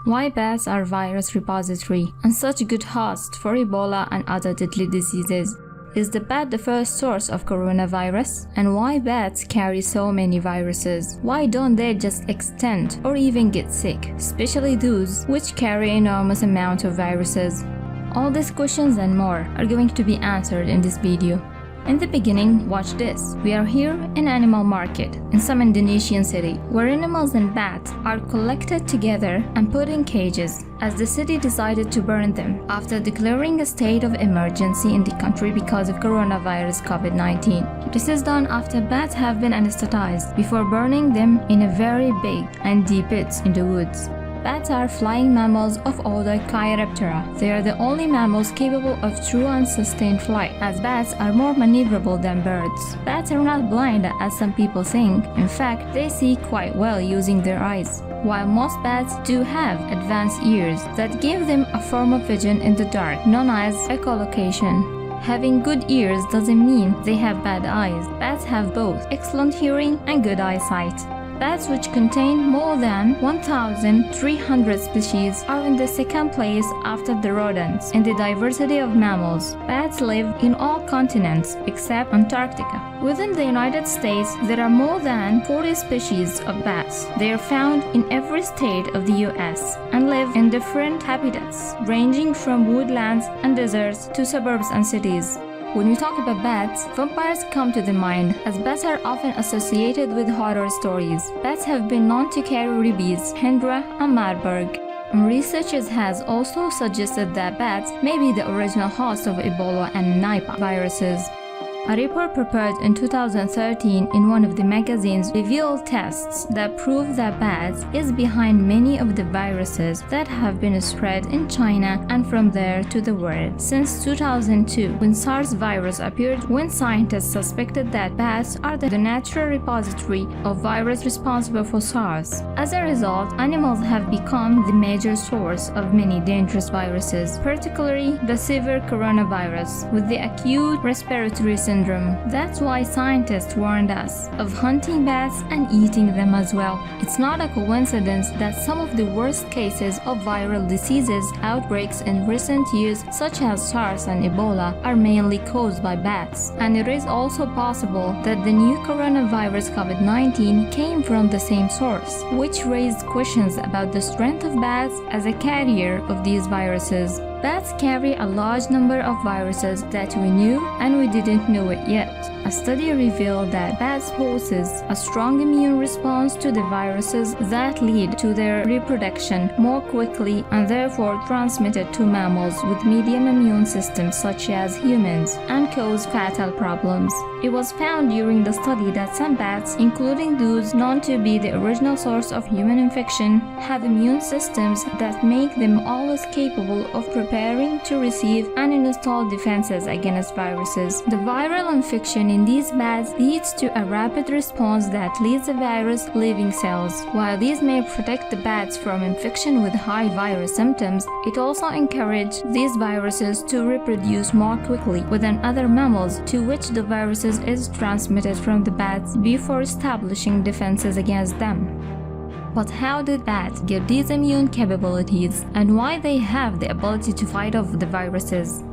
Why bats are virus repository and such good host for Ebola and other deadly diseases? Is the bat the first source of coronavirus? And why bats carry so many viruses? Why don't they just extend or even get sick, especially those which carry enormous amount of viruses? All these questions and more are going to be answered in this video. In the beginning, watch this. We are here in animal market in some Indonesian city where animals and bats are collected together and put in cages as the city decided to burn them after declaring a state of emergency in the country because of coronavirus COVID-19. This is done after bats have been anesthetized before burning them in a very big and deep pit in the woods. Bats are flying mammals of order Chiroptera. They are the only mammals capable of true and sustained flight, as bats are more maneuverable than birds. Bats are not blind as some people think. In fact, they see quite well using their eyes. While most bats do have advanced ears that give them a form of vision in the dark, known as echolocation. Having good ears doesn't mean they have bad eyes. Bats have both excellent hearing and good eyesight. Bats, which contain more than 1,300 species, are in the second place after the rodents in the diversity of mammals. Bats live in all continents except Antarctica. Within the United States, there are more than 40 species of bats. They are found in every state of the US and live in different habitats, ranging from woodlands and deserts to suburbs and cities. When we talk about bats, vampires come to the mind, as bats are often associated with horror stories. Bats have been known to carry rabies, Hendra, and Marburg. Researchers has also suggested that bats may be the original host of Ebola and Nipah viruses. A report prepared in 2013 in one of the magazines revealed tests that prove that bats is behind many of the viruses that have been spread in China and from there to the world. Since 2002, when SARS virus appeared, when scientists suspected that bats are the natural repository of virus responsible for SARS. As a result, animals have become the major source of many dangerous viruses, particularly the severe coronavirus with the acute respiratory syndrome. That's why scientists warned us of hunting bats and eating them as well. It's not a coincidence that some of the worst cases of viral diseases outbreaks in recent years, such as SARS and Ebola, are mainly caused by bats. And it is also possible that the new coronavirus COVID-19 came from the same source, which raised questions about the strength of bats as a carrier of these viruses. Bats carry a large number of viruses that we knew and we didn't know it yet. A study revealed that bats possess a strong immune response to the viruses that lead to their reproduction more quickly and therefore transmitted to mammals with medium immune systems such as humans and cause fatal problems. It was found during the study that some bats, including those known to be the original source of human infection, have immune systems that make them always capable of preparing to receive and install defenses against viruses. The viral infection in these bats leads to a rapid response that leads the virus leaving cells. While these may protect the bats from infection with high virus symptoms, it also encourages these viruses to reproduce more quickly within other mammals to which the viruses is transmitted from the bats before establishing defenses against them. But how did bats get these immune capabilities and why they have the ability to fight off the viruses?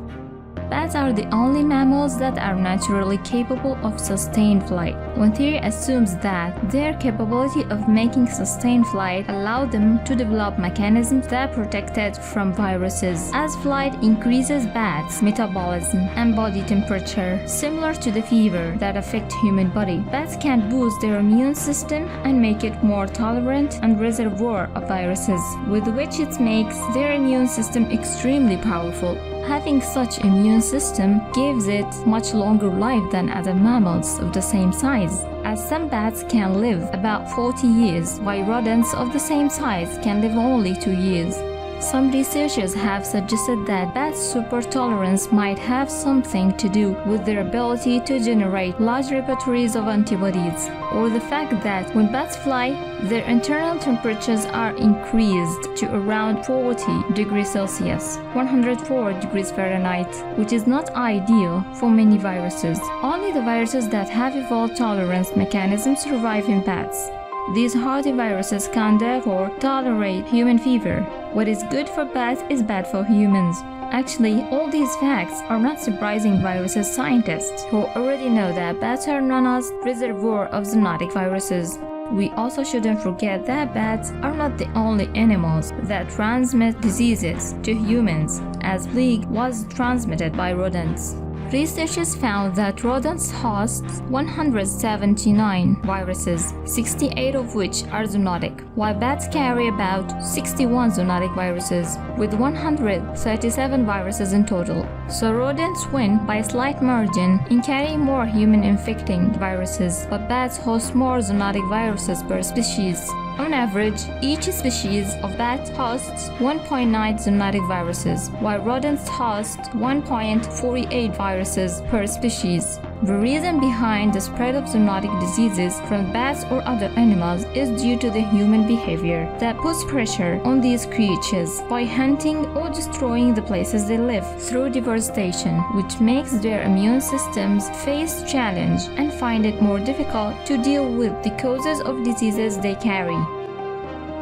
Bats are the only mammals that are naturally capable of sustained flight. One theory assumes that their capability of making sustained flight allowed them to develop mechanisms that protected from viruses. As flight increases bats' metabolism and body temperature, similar to the fever that affect human body, bats can boost their immune system and make it more tolerant and reservoir of viruses, with which it makes their immune system extremely powerful. Having such immune system gives it much longer life than other mammals of the same size, as some bats can live about 40 years, while rodents of the same size can live only 2 years. Some researchers have suggested that bats' super tolerance might have something to do with their ability to generate large repertoires of antibodies, or the fact that when bats fly, their internal temperatures are increased to around 40 degrees Celsius, 104 degrees Fahrenheit, which is not ideal for many viruses. Only the viruses that have evolved tolerance mechanisms survive in bats. These hardy viruses can therefore tolerate human fever. What is good for bats is bad for humans. Actually, all these facts are not surprising viruses scientists, who already know that bats are known as reservoir of zoonotic viruses. We also shouldn't forget that bats are not the only animals that transmit diseases to humans, as plague was transmitted by rodents. Researchers found that rodents host 179 viruses, 68 of which are zoonotic, while bats carry about 61 zoonotic viruses, with 137 viruses in total. So rodents win by a slight margin in carrying more human-infecting viruses, but bats host more zoonotic viruses per species. On average, each species of bat hosts 1.9 zoonotic viruses, while rodents host 1.48 viruses per species. The reason behind the spread of zoonotic diseases from bats or other animals is due to the human behavior that puts pressure on these creatures by hunting or destroying the places they live through deforestation, which makes their immune systems face challenge and find it more difficult to deal with the causes of diseases they carry.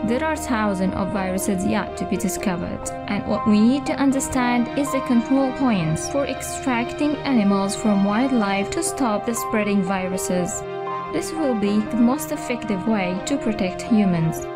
There are thousands of viruses yet to be discovered, and what we need to understand is the control points for extracting animals from wildlife to stop the spreading viruses. This will be the most effective way to protect humans.